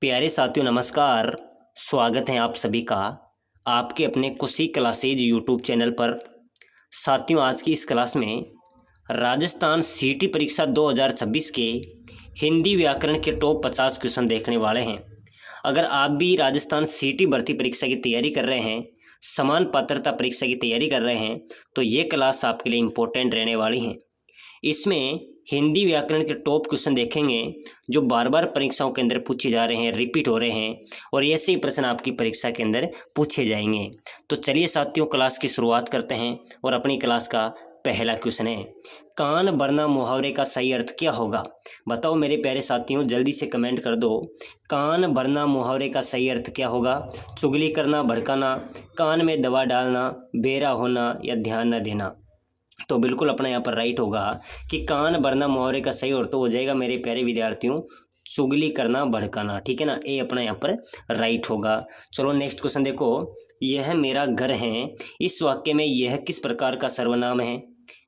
प्यारे साथियों नमस्कार। स्वागत है आप सभी का आपके अपने कुशी क्लासेज यूट्यूब चैनल पर। साथियों आज की इस क्लास में राजस्थान सीटी परीक्षा 2026 के हिंदी व्याकरण के टॉप 50 क्वेश्चन देखने वाले हैं। अगर आप भी राजस्थान सीटी भर्ती परीक्षा की तैयारी कर रहे हैं, समान पात्रता परीक्षा की तैयारी कर रहे हैं, तो ये क्लास आपके लिए इम्पोर्टेंट रहने वाली है। इसमें हिंदी व्याकरण के टॉप क्वेश्चन देखेंगे जो बार बार परीक्षाओं के अंदर पूछे जा रहे हैं, रिपीट हो रहे हैं और ऐसे ही प्रश्न आपकी परीक्षा के अंदर पूछे जाएंगे। तो चलिए साथियों क्लास की शुरुआत करते हैं और अपनी क्लास का पहला क्वेश्चन है, कान भरना मुहावरे का सही अर्थ क्या होगा? बताओ मेरे प्यारे साथियों, जल्दी से कमेंट कर दो। कान भरना मुहावरे का सही अर्थ क्या होगा? चुगली करना, भड़काना, कान में दवा डालना, बेरा होना या ध्यान न देना। तो बिल्कुल अपना यहाँ पर राइट होगा कि कान भरना मुहावरे का सही अर्थ हो जाएगा मेरे प्यारे विद्यार्थियों, चुगली करना, भड़काना। ठीक है ना, ये अपना यहाँ पर राइट होगा। चलो नेक्स्ट क्वेश्चन देखो, यह मेरा घर है, इस वाक्य में यह किस प्रकार का सर्वनाम है?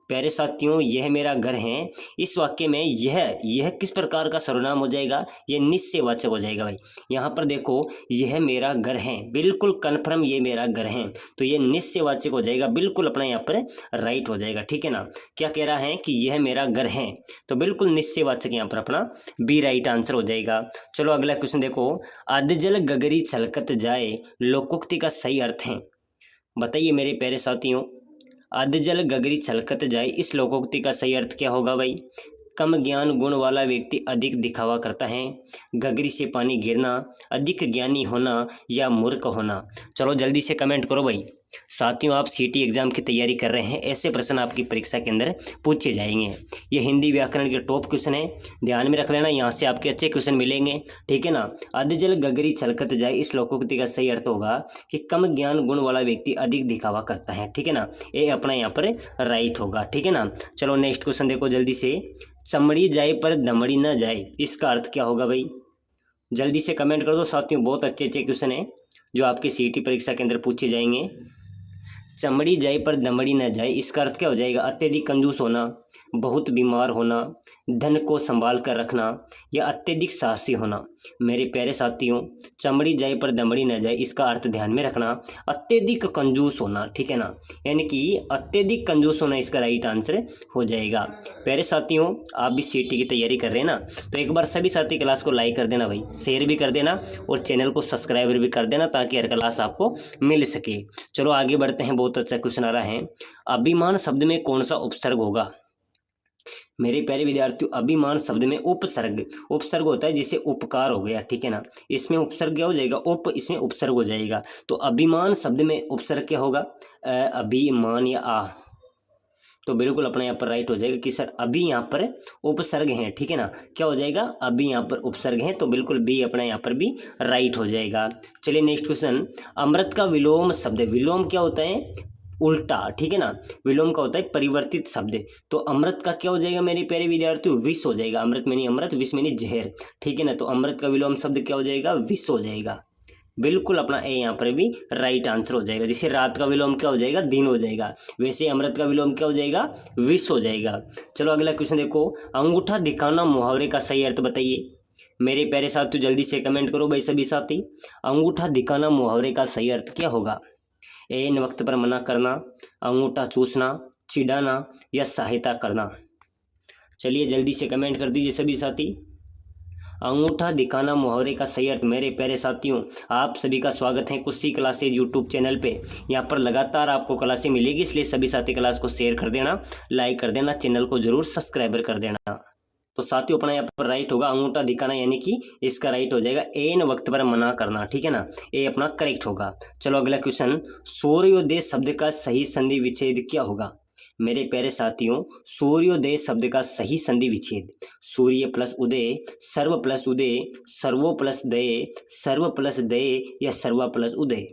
प्यारे साथियों यह मेरा घर है, इस वाक्य में यह किस प्रकार का सर्वनाम हो जाएगा? यह निश्चयवाचक हो जाएगा भाई। यहाँ पर देखो यह मेरा घर है, बिल्कुल कन्फर्म ये मेरा घर है, तो ये निश्चयवाचक हो जाएगा, बिल्कुल अपना यहाँ पर राइट हो जाएगा। ठीक है ना, क्या कह रहा है कि यह मेरा घर है, तो बिल्कुल निश्चयवाचक यहाँ पर अपना बी राइट आंसर हो जाएगा। चलो अगला क्वेश्चन देखो, अधजल गगरी छलकत जाए लोकोक्ति का सही अर्थ है? बताइए मेरे प्यारे साथियों, अधजल गगरी छलकत जाए इस लोकोक्ति का सही अर्थ क्या होगा भाई? कम ज्ञान गुण वाला व्यक्ति अधिक दिखावा करता है, गगरी से पानी गिरना, अधिक ज्ञानी होना या मूर्ख होना। चलो जल्दी से कमेंट करो भाई। साथियों आप सीटी एग्जाम की तैयारी कर रहे हैं, ऐसे प्रश्न आपकी परीक्षा के अंदर पूछे जाएंगे। ये हिंदी व्याकरण के टॉप क्वेश्चन है, ध्यान में रख लेना, यहाँ से आपके अच्छे क्वेश्चन मिलेंगे। ठीक है ना, अधजल गगरी छलकत जाए इस लोकोक्ति का सही अर्थ होगा कि कम ज्ञान गुण वाला व्यक्ति अधिक दिखावा करता है। ठीक है ना, ये अपना यहाँ पर राइट होगा। ठीक है ना, चलो नेक्स्ट क्वेश्चन देखो जल्दी से, चमड़ी जाए पर दमड़ी न जाए इसका अर्थ क्या होगा भाई? जल्दी से कमेंट कर दो साथियों, बहुत अच्छे अच्छे क्वेश्चन हैं जो आपकी सीटी परीक्षा के अंदर पूछे जाएंगे। चमड़ी जाए पर दमड़ी न जाए इसका अर्थ क्या हो जाएगा? अत्यधिक कंजूस होना, बहुत बीमार होना, धन को संभाल कर रखना या अत्यधिक साहसी होना। मेरे प्यारे साथियों चमड़ी जाए पर दमड़ी न जाए इसका अर्थ ध्यान में रखना, अत्यधिक कंजूस होना। ठीक है ना, यानी कि अत्यधिक कंजूस होना इसका राइट आंसर हो जाएगा। प्यारे साथियों आप भी सीटी की तैयारी कर रहे हैं ना, तो एक बार सभी साथी क्लास को लाइक कर देना भाई, शेयर भी कर देना और चैनल को सब्सक्राइबर भी कर देना ताकि हर क्लास आपको मिल सके। चलो आगे बढ़ते हैं, बहुत अच्छा क्वेश्चन आ रहा है, अभिमान शब्द में कौन सा उपसर्ग होगा? मेरे प्यारे विद्यार्थियों अभिमान शब्द में उपसर्ग होता है, जैसे उपकार हो गया। ठीक है ना, इसमें उपसर्ग क्या हो जाएगा? इसमें उपसर्ग हो जाएगा। तो अभिमान शब्द में उपसर्ग क्या होगा? अभिमान या आ। तो बिल्कुल अपना यहाँ पर राइट हो जाएगा कि सर अभी यहाँ पर उपसर्ग हैं। ठीक है ना, क्या हो जाएगा? अभी यहाँ पर उपसर्ग हैं, तो बिल्कुल बी अपना यहाँ पर भी राइट हो जाएगा। चलिए नेक्स्ट क्वेश्चन, अमृत का विलोम शब्द, विलोम क्या होता है? उल्टा। ठीक है ना, विलोम का होता है परिवर्तित शब्द, तो अमृत का क्या हो जाएगा मेरे प्यारे विद्यार्थियों? विष हो जाएगा। अमृत में नहीं अमृत, विष में नहीं जहर। ठीक है ना, तो अमृत का विलोम शब्द क्या हो जाएगा? विष हो जाएगा। बिल्कुल अपना ए यहाँ पर भी राइट आंसर हो जाएगा। जैसे रात का विलोम क्या हो जाएगा? दिन हो जाएगा, वैसे अमृत का विलोम क्या हो जाएगा? विष हो जाएगा। चलो अगला क्वेश्चन देखो, अंगूठा दिखाना मुहावरे का सही अर्थ बताइए। मेरे प्यारे साथियों जल्दी से कमेंट करो भाई सभी साथी, अंगूठा दिखाना मुहावरे का सही अर्थ क्या होगा? एन वक्त पर मना करना, अंगूठा चूसना, चिढ़ाना या सहायता करना। चलिए जल्दी से कमेंट कर दीजिए सभी साथी। अंगूठा दिखाना मुहावरे का सही अर्थ मेरे प्यारे साथियों आप सभी का स्वागत है कुशी क्लासेज यूट्यूब चैनल पे। यहाँ पर लगातार आपको क्लासें मिलेगी, इसलिए सभी साथी क्लास को शेयर कर देना, लाइक कर देना, चैनल को जरूर सब्सक्राइबर कर देना। तो साथियों अपना यहाँ पर राइट होगा अंगूठा दिखाना, यानी कि इसका राइट हो जाएगा एन वक्त पर मना करना। ठीक है ना, ये अपना करेक्ट होगा। चलो अगला क्वेश्चन, सूर्योदय शब्द का सही संधि विच्छेद क्या होगा? मेरे प्यारे साथियों सूर्योदय शब्द का सही संधि विच्छेद, सूर्य प्लस उदय, सर्व प्लस उदय, सर्वो प्लस दय, सर्व प्लस दय या सर्वा प्लस उदय।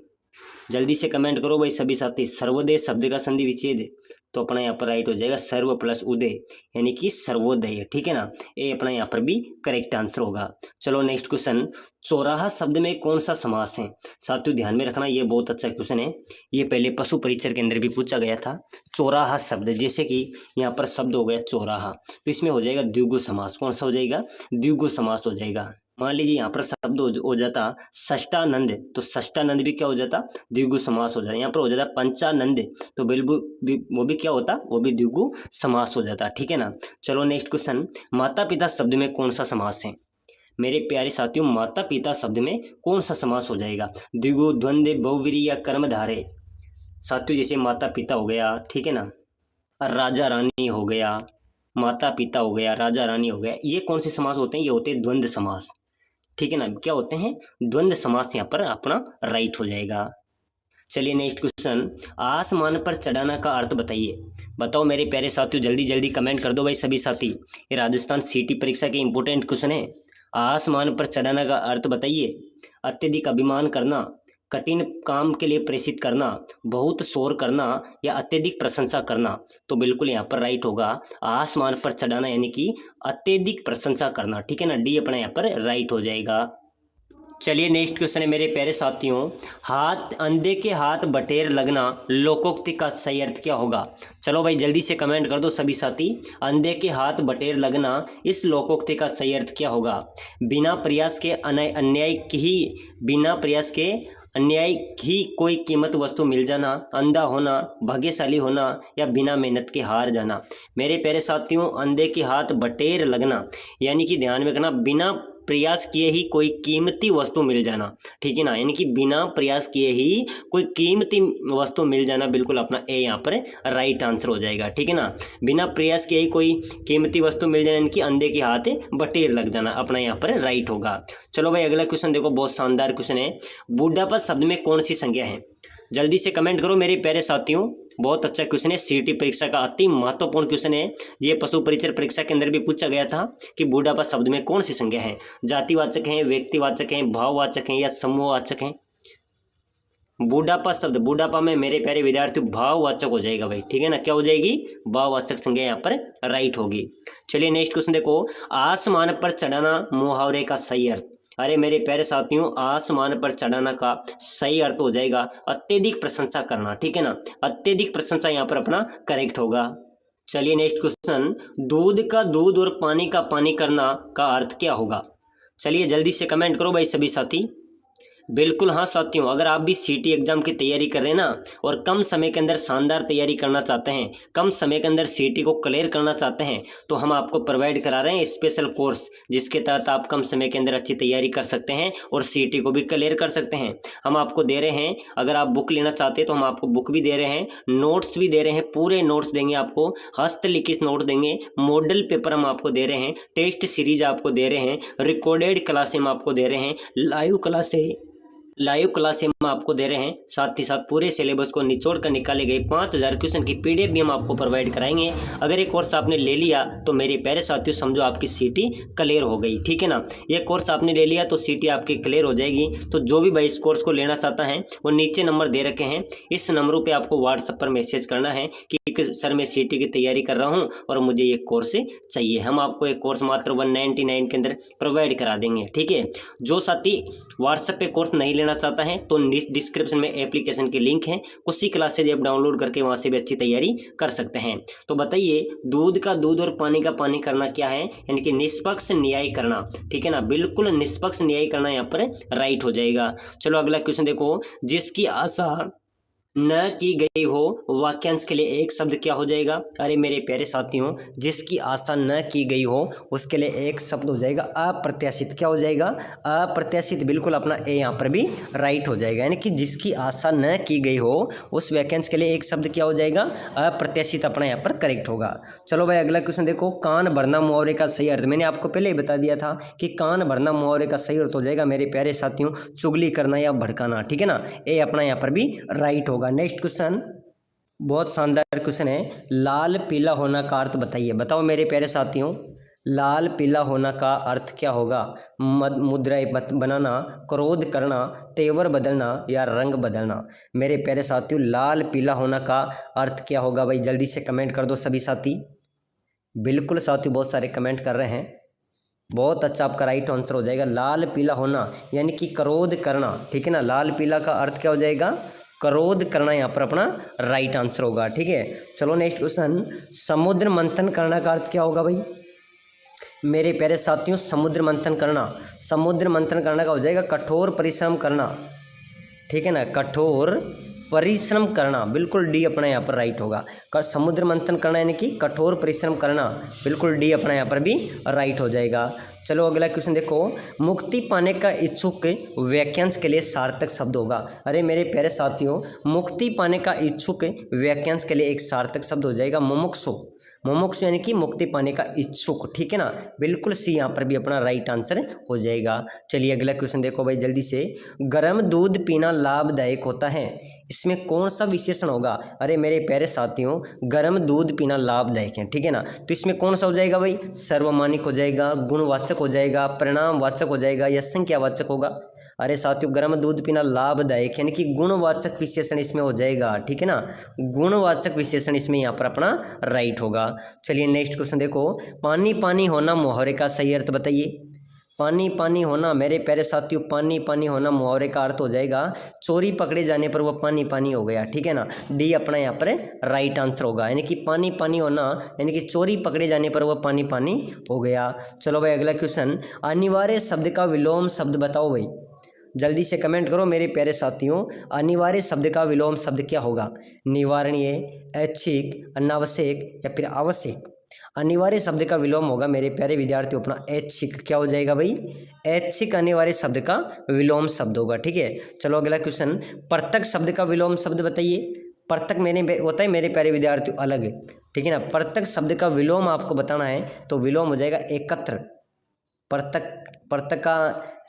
जल्दी से कमेंट करो भाई सभी साथी, सर्वोदय शब्द का संधि विच्छेद, तो अपना यहाँ पर राइट हो जाएगा सर्व प्लस उदय, यानी कि सर्वोदय। ठीक है ना, ये अपना यहाँ पर भी करेक्ट आंसर होगा। चलो नेक्स्ट क्वेश्चन, चौराहा शब्द में कौन सा समास है? साथियों ध्यान में रखना, ये बहुत अच्छा क्वेश्चन है, ये पहले पशु परीक्षण के अंदर भी पूछा गया था। चौराहा शब्द, जैसे कि यहाँ पर शब्द हो गया चौराहा, तो इसमें हो जाएगा द्विगु समास। कौन सा हो जाएगा? द्विगु समास हो जाएगा। मान लीजिए यहाँ पर शब्द हो जाता षष्ठानंद, तो षष्ठानंद भी क्या हो जाता, द्विगु समास हो जाता। यहाँ पर हो जाता पंचानंद, तो बिल्कुल वो भी क्या होता, वो भी द्विगु समास हो जाता। ठीक है ना। चलो नेक्स्ट क्वेश्चन, माता पिता शब्द में कौन सा समास है। मेरे प्यारे साथियों, माता पिता शब्द में कौन सा समास हो जाएगा, द्विगु, द्वंद्व, बहुव्रीहि या कर्मधारय। साथियों जैसे माता पिता हो गया, ठीक है ना, राजा रानी हो गया, माता पिता हो गया, राजा रानी हो गया, ये कौन से समास होते हैं, ये होते हैं द्वंद्व समास। ठीक है ना, क्या होते हैं, द्वंद्व समास। यहाँ पर अपना राइट हो जाएगा। चलिए नेक्स्ट क्वेश्चन, आसमान पर चढ़ाना का अर्थ बताइए। बताओ मेरे प्यारे साथियों, जल्दी जल्दी कमेंट कर दो भाई सभी साथी। ये राजस्थान सीटी परीक्षा के इंपॉर्टेंट क्वेश्चन है। आसमान पर चढ़ाना का अर्थ बताइए। अत्यधिक अभिमान करना, कठिन काम के लिए प्रेषित करना, बहुत शोर करना या अत्यधिक प्रशंसा करना। तो बिल्कुल यहाँ पर राइट होगा आसमान पर चढ़ाना, यानी कि अत्यधिक प्रशंसा करना। ठीक है ना, डी अपना यहाँ पर राइट हो जाएगा। चलिए नेक्स्ट क्वेश्चन है मेरे प्यारे साथियों, हाथ अंधे के हाथ बटेर लगना लोकोक्ति का सही अर्थ क्या होगा। चलो भाई जल्दी से कमेंट कर दो सभी साथी, अंधे के हाथ बटेर लगना इस लोकोक्ति का सही अर्थ क्या होगा। बिना प्रयास के अन्याय की कोई कीमत वस्तु मिल जाना, अंधा होना, भाग्यशाली होना या बिना मेहनत के हार जाना। मेरे प्यारे साथियों, अंधे के हाथ बटेर लगना यानी कि ध्यान में रखना, बिना प्रयास किए ही कोई कीमती वस्तु मिल जाना। ठीक है ना, यानी कि बिना प्रयास किए ही कोई कीमती वस्तु मिल जाना, बिल्कुल अपना ए यहाँ पर राइट आंसर हो जाएगा। ठीक है ना, बिना प्रयास किए ही कोई कीमती वस्तु मिल जाना, यानी कि अंधे के हाथ बटेर लग जाना, अपना यहाँ पर राइट होगा। चलो भाई अगला क्वेश्चन देखो, बहुत शानदार क्वेश्चन है। बुढ़ापा शब्द में कौन सी संज्ञा है। जल्दी से कमेंट करो मेरे प्यारे साथियों, बहुत अच्छा क्वेश्चन है, सीटी परीक्षा का अति महत्वपूर्ण क्वेश्चन है। ये पशु परिचय परीक्षा के अंदर भी पूछा गया था कि बुढ़ापा शब्द में कौन सी संज्ञा है। जातिवाचक है, व्यक्तिवाचक है, भाववाचक है या समूहवाचक है। बुढ़ापा शब्द, बुढ़ापा में मेरे प्यारे विद्यार्थियों भाववाचक हो जाएगा भाई। ठीक है ना, क्या हो जाएगी, भाववाचक संज्ञा यहाँ पर राइट होगी। चलिए नेक्स्ट क्वेश्चन देखो, आसमान पर चढ़ाना मुहावरे का सही अर्थ। अरे मेरे प्यारे साथियों, आसमान पर चढ़ाना का सही अर्थ हो जाएगा अत्यधिक प्रशंसा करना। ठीक है ना, अत्यधिक प्रशंसा यहाँ पर अपना करेक्ट होगा। चलिए नेक्स्ट क्वेश्चन, दूध का दूध और पानी का पानी करना का अर्थ क्या होगा। चलिए जल्दी से कमेंट करो भाई सभी साथी। बिल्कुल हाँ साथियों, अगर आप भी सीटी एग्जाम की तैयारी कर रहे हैं ना और कम समय के अंदर शानदार तैयारी करना चाहते हैं, कम समय के अंदर सीटी को क्लियर करना चाहते हैं, तो हम आपको प्रोवाइड करा रहे हैं स्पेशल कोर्स, जिसके तहत आप कम समय के अंदर अच्छी तैयारी कर सकते हैं और सीटी को भी क्लियर कर सकते हैं। हम आपको दे रहे हैं, अगर आप बुक लेना चाहते हैं तो हम आपको बुक भी दे रहे हैं, नोट्स भी दे रहे हैं, पूरे नोट्स देंगे आपको, हस्तलिखित नोट देंगे, मॉडल पेपर हम आपको दे रहे हैं, टेस्ट सीरीज आपको दे रहे हैं, रिकॉर्डेड क्लासें हम आपको दे रहे हैं, लाइव क्लास हम आपको दे रहे हैं। साथ ही साथ पूरे सिलेबस को निचोड़ कर निकाले गए 5000 क्वेश्चन की पीडीएफ भी हम आपको प्रोवाइड कराएंगे। अगर ये कोर्स आपने ले लिया तो मेरे प्यारे साथियों समझो आपकी सीटी क्लियर हो गई। ठीक है ना, ये कोर्स आपने ले लिया तो सीटी आपकी क्लियर हो जाएगी। तो जो भी भाई इस कोर्स को लेना चाहता है वो नीचे नंबर दे रखे हैं, इस नंबरों पर आपको व्हाट्सएप पर मैसेज करना है कि सर मैं सीटी की तैयारी कर रहा हूँ और मुझे ये कोर्स चाहिए। हम आपको एक कोर्स मात्र 199 के अंदर प्रोवाइड करा देंगे। ठीक है, जो साथी व्हाट्सएप पे कोर्स नहीं लेना चाहता है तो डिस्क्रिप्शन में एप्लीकेशन की लिंक है, उसी क्लासेज ऐप डाउनलोड करके वहां से भी अच्छी तैयारी कर सकते हैं। तो बताइए, दूध का दूध और पानी का पानी करना क्या है, यानी कि निष्पक्ष न्याय करना। ठीक है ना, बिल्कुल निष्पक्ष न्याय करना यहाँ पर राइट हो जाएगा। चलो अगला क्वेश्चन देखो, जिसकी आशा न की गई हो वाक्यांश के लिए एक शब्द क्या हो जाएगा। अरे मेरे प्यारे साथियों, जिसकी आशा न की गई हो उसके लिए एक शब्द हो जाएगा अप्रत्याशित। क्या हो जाएगा, अप्रत्याशित। बिल्कुल अपना ए यहाँ पर भी राइट हो जाएगा, यानी कि जिसकी आशा न की गई हो उस वाक्यांश के लिए एक शब्द क्या हो जाएगा, अप्रत्याशित, अपना यहाँ पर करेक्ट होगा। चलो भाई अगला क्वेश्चन देखो, कान भरना मुहावरे का सही अर्थ। मैंने आपको पहले ही बता दिया था कि कान भरना मुहावरे का सही अर्थ हो जाएगा मेरे प्यारे साथियों चुगली करना या भड़काना। ठीक है ना, ए अपना यहाँ पर भी राइट होगा। नेक्स्ट क्वेश्चन बहुत शानदार क्वेश्चन है, लाल पीला होना का अर्थ बताइए। बताओ मेरे प्यारे साथियों, लाल पीला होना का अर्थ क्या होगा। मुद्राएं बनाना, क्रोध करना, तेवर बदलना या रंग बदलना। मेरे प्यारे साथियों, लाल पीला होना का अर्थ क्या होगा भाई, जल्दी से कमेंट कर दो सभी साथी। बिल्कुल साथियों, बहुत सारे कमेंट कर रहे हैं, बहुत अच्छा आपका राइट आंसर हो जाएगा। लाल पीला होना यानी कि क्रोध करना। ठीक है ना, लाल पीला का अर्थ क्या हो जाएगा, क्रोध करना, यहाँ पर अपना राइट आंसर होगा। ठीक है, चलो नेक्स्ट क्वेश्चन, समुद्र मंथन करना का अर्थ क्या होगा भाई। मेरे प्यारे साथियों, समुद्र मंथन करना, समुद्र मंथन करना का हो जाएगा कठोर परिश्रम करना, ठीक है ना, कठोर परिश्रम करना, बिल्कुल डी अपना यहाँ पर राइट होगा। समुद्र मंथन करना यानी कि कठोर परिश्रम करना, बिल्कुल डी अपना यहाँ पर भी राइट हो जाएगा। चलो अगला क्वेश्चन देखो, मुक्ति पाने का इच्छुक वाक्यांश के लिए सार्थक शब्द होगा। अरे मेरे प्यारे साथियों, मुक्ति पाने का इच्छुक वाक्यांश के लिए एक सार्थक शब्द हो जाएगा मुमुक्षु। मुमुक्षु यानी कि मुक्ति पाने का इच्छुक, ठीक है ना, बिल्कुल सी यहाँ पर भी अपना राइट आंसर हो जाएगा। चलिए अगला क्वेश्चन देखो भाई जल्दी से, गर्म दूध पीना लाभदायक होता है, इसमें कौन सा विशेषण होगा। अरे मेरे प्यारे साथियों, गर्म दूध पीना लाभदायक है, ठीक है ना, तो इसमें कौन सा हो जाएगा भाई, सर्वमानिक हो जाएगा, गुणवाचक हो जाएगा, परिणामवाचक हो जाएगा या संख्यावाचक होगा। अरे साथियों, गर्म दूध पीना लाभदायक यानी कि गुणवाचक विशेषण इसमें हो जाएगा, ठीक है ना, गुणवाचक विशेषण इसमें यहाँ पर अपना राइट होगा। चलिए नेक्स्ट क्वेश्चन देखो, पानी पानी होना मुहावरे का सही अर्थ बताइए। पानी पानी होना मेरे प्यारे साथियों, पानी पानी होना मुहावरे का अर्थ हो जाएगा चोरी पकड़े जाने पर वो पानी पानी हो गया, ठीक है ना, डी अपना यहाँ पर राइट आंसर होगा, यानी कि पानी पानी होना यानी कि चोरी पकड़े जाने पर वो पानी पानी हो गया। चलो भाई अगला क्वेश्चन, अनिवार्य शब्द का विलोम शब्द बताओ भाई, जल्दी से कमेंट करो मेरे प्यारे साथियों, अनिवार्य शब्द का विलोम शब्द क्या होगा। निवारणीय, ऐच्छिक, अनावश्यक या फिर आवश्यक। अनिवार्य शब्द का विलोम होगा मेरे प्यारे विद्यार्थियों अपना ऐच्छिक। क्या हो जाएगा भाई, ऐच्छिक अनिवार्य शब्द का विलोम शब्द होगा, ठीक है। चलो अगला क्वेश्चन, पृथक शब्द का विलोम शब्द बताइए। पृथक मैंने होता है मेरे प्यारे विद्यार्थियों अलग, ठीक है ना, पृथक शब्द का विलोम आपको बताना है तो विलोम हो जाएगा एकत्र। पृथक का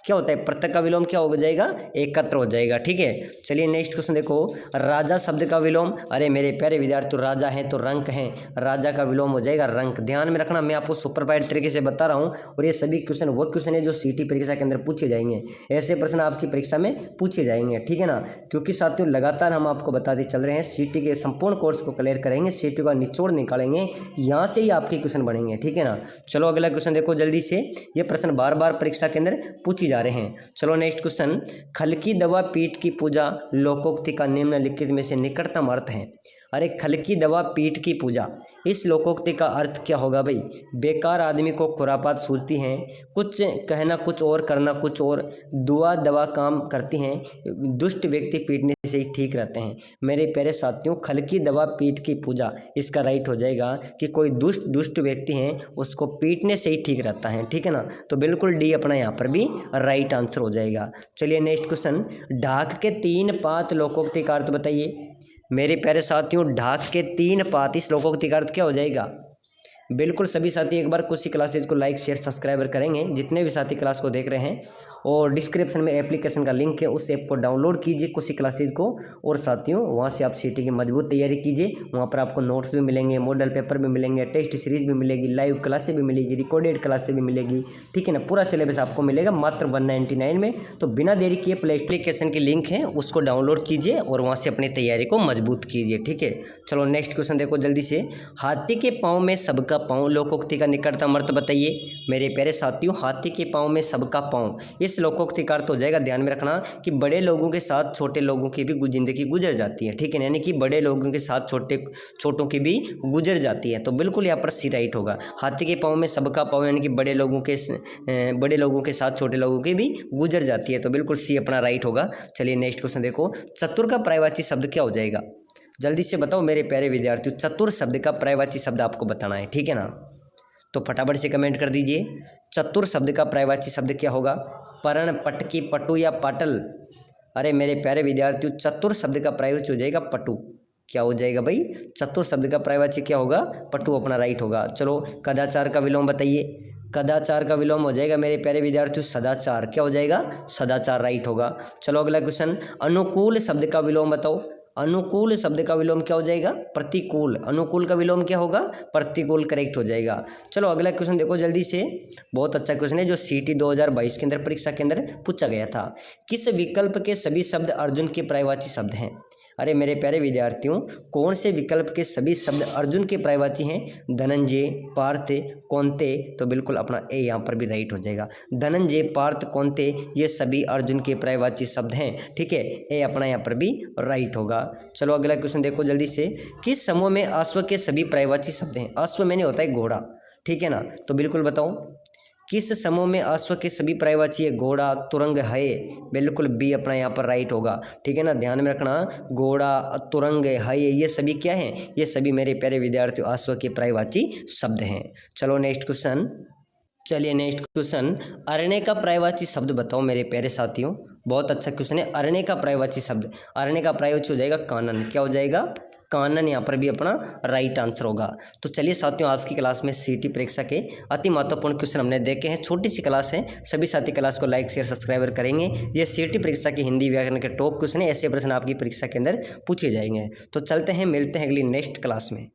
क्या होता है, पृथक का विलोम क्या हो जाएगा, एकत्र हो जाएगा, ठीक है। चलिए नेक्स्ट क्वेश्चन देखो, राजा शब्द का विलोम। अरे मेरे प्यारे विद्यार्थियों, राजा हैं तो रंक हैं, राजा का विलोम हो जाएगा रंक। ध्यान में रखना, मैं आपको सुपरपाइड तरीके से बता रहा हूँ और ये सभी क्वेश्चन वो क्वेश्चन है जो सीटी परीक्षा के अंदर पूछे जाएंगे, ऐसे प्रश्न आपकी परीक्षा में पूछे जाएंगे, ठीक है ना, क्योंकि साथियों लगातार हम आपको बताते चल रहे हैं, सीटी के संपूर्ण कोर्स को क्लियर करेंगे, सीटी का निचोड़ निकालेंगे, यहाँ से ही आपके क्वेश्चन बनेंगे, ठीक है ना। चलो अगला क्वेश्चन देखो जल्दी से, ये प्रश्न बार बार परीक्षा के अंदर पूछी जा रहे हैं। चलो नेक्स्ट क्वेश्चन, खल की दवा पीठ की पूजा लोकोक्ति का निम्नलिखित में से निकटतम अर्थ है। अरे खल की दवा पीठ की पूजा, इस लोकोक्ति का अर्थ क्या होगा भाई, बेकार आदमी को खुरापात सूझती हैं, कुछ कहना कुछ और करना कुछ और, दुआ दवा काम करती हैं, दुष्ट व्यक्ति पीटने से ही ठीक रहते हैं। मेरे प्यारे साथियों, खल की दवा पीठ की पूजा, इसका राइट हो जाएगा कि कोई दुष्ट व्यक्ति हैं उसको पीटने से ही ठीक रहता है, ठीक है ना, तो बिल्कुल डी अपना यहाँ पर भी राइट आंसर हो जाएगा। चलिए नेक्स्ट क्वेश्चन, ढाक के 3 पात लोकोक्ति का अर्थ बताइए। मेरे प्यारे साथियों, ढाक के 3 पात, इस लोकोक्ति का अर्थ क्या हो जाएगा। बिल्कुल सभी साथी एक बार कुछ क्लासेज को लाइक शेयर सब्सक्राइबर करेंगे, जितने भी साथी क्लास को देख रहे हैं, और डिस्क्रिप्शन में एप्लीकेशन का लिंक है, उस ऐप को डाउनलोड कीजिए कुछ क्लासेज को, और साथियों वहाँ से आप सीटी की मजबूत तैयारी कीजिए। वहाँ पर आपको नोट्स भी मिलेंगे, मॉडल पेपर भी मिलेंगे, टेस्ट सीरीज भी मिलेगी, लाइव क्लासेज भी मिलेगी, रिकॉर्डेड क्लासेज भी मिलेगी, ठीक है ना, पूरा सिलेबस आपको मिलेगा मात्र 199 में। तो बिना देरी किए प्ले एप्लीकेशन की लिंक है उसको डाउनलोड कीजिए और वहाँ से अपनी तैयारी को मजबूत कीजिए, ठीक है। चलो नेक्स्ट क्वेश्चन देखो जल्दी से, हाथी के पाँव में सबका पाँव लोकोक्ति का निकटतम अर्थ बताइए। मेरे प्यारे साथियों, हाथी के पाँव में सबका पाँव, इस लोकोक्ति का अर्थ हो जाएगा, ध्यान में रखना, कि बड़े लोगों के साथ छोटे लोगों की भी जिंदगी गुजर जाती है, ठीक है, यानी कि बड़े लोगों के साथ छोटों की भी गुजर जाती है, तो बिल्कुल यहाँ पर सी राइट होगा। हाथी के पाँव में सबका पाँव यानी कि बड़े लोगों के साथ छोटे लोगों की भी गुजर जाती है, तो बिल्कुल सी अपना राइट होगा। चलिए नेक्स्ट क्वेश्चन देखो, चतुर का पर्यायवाची शब्द क्या हो जाएगा। जल्दी से बताओ मेरे प्यारे विद्यार्थियों, चतुर शब्द का पर्यायवाची शब्द आपको बताना है, ठीक है ना, तो फटाफट से कमेंट कर दीजिए। चतुर शब्द का पर्यायवाची शब्द क्या होगा, परण, पटकी, पटु या पाटल। अरे मेरे प्यारे विद्यार्थियों, चतुर शब्द का पर्यायवाची हो जाएगा पटु। क्या हो जाएगा भाई, चतुर शब्द का पर्यायवाची क्या होगा, पटु अपना राइट होगा। चलो कदाचार का विलोम बताइए। कदाचार का विलोम हो जाएगा मेरे प्यारे विद्यार्थियों सदाचार। क्या हो जाएगा, सदाचार राइट होगा। चलो अगला क्वेश्चन, अनुकूल शब्द का विलोम बताओ। अनुकूल शब्द का विलोम क्या हो जाएगा, प्रतिकूल। अनुकूल का विलोम क्या होगा, प्रतिकूल, करेक्ट हो जाएगा। चलो अगला क्वेश्चन देखो जल्दी से, बहुत अच्छा क्वेश्चन है जो सीटी 2022 के अंदर परीक्षा के अंदर पूछा गया था। किस विकल्प के सभी शब्द अर्जुन के पर्यायवाची शब्द हैं। अरे मेरे प्यारे विद्यार्थियों, कौन से विकल्प के सभी शब्द अर्जुन के पर्यायवाची हैं, धनंजय, पार्थ, कौन्ते, तो बिल्कुल अपना ए यहाँ पर भी राइट हो जाएगा। धनंजय, पार्थ, कौन्ते ये सभी अर्जुन के पर्यायवाची शब्द हैं, ठीक है, ए अपना यहाँ पर भी राइट होगा। चलो अगला क्वेश्चन देखो जल्दी से, किस समूह में अश्व के सभी पर्यायवाची शब्द हैं। अश्व मैंने होता है घोड़ा, ठीक है ना, तो बिल्कुल बताओ किस समूह में अश्व के सभी पर्यायवाची है? घोड़ा, तुरंग, है। बिल्कुल बी अपना यहाँ पर राइट होगा। ठीक है ना, ध्यान में रखना, घोड़ा, तुरंग, है, ये सभी क्या हैं? ये सभी मेरे प्यारे विद्यार्थियों अश्व के पर्यायवाची शब्द हैं। चलो नेक्स्ट क्वेश्चन। चलिए नेक्स्ट क्वेश्चन, अरण्य का पर्यायवाची शब्द बताओ मेरे प्यारे साथियों। बहुत अच्छा क्वेश्चन है। अरण्य का पर्यायवाची शब्द, अरण्य का पर्यायवाची हो जाएगा कानन। क्या हो जाएगा? कानन यहाँ पर भी अपना राइट आंसर होगा। तो चलिए साथियों, आज की क्लास में सीटी परीक्षा के अति महत्वपूर्ण क्वेश्चन हमने देखे हैं। छोटी सी क्लास है, सभी साथी क्लास को लाइक शेयर सब्सक्राइबर करेंगे। ये सीटी परीक्षा की हिंदी व्याकरण के टॉप क्वेश्चन है, ऐसे प्रश्न आपकी परीक्षा के अंदर पूछे जाएंगे। तो चलते हैं, मिलते हैं अगली नेक्स्ट क्लास में।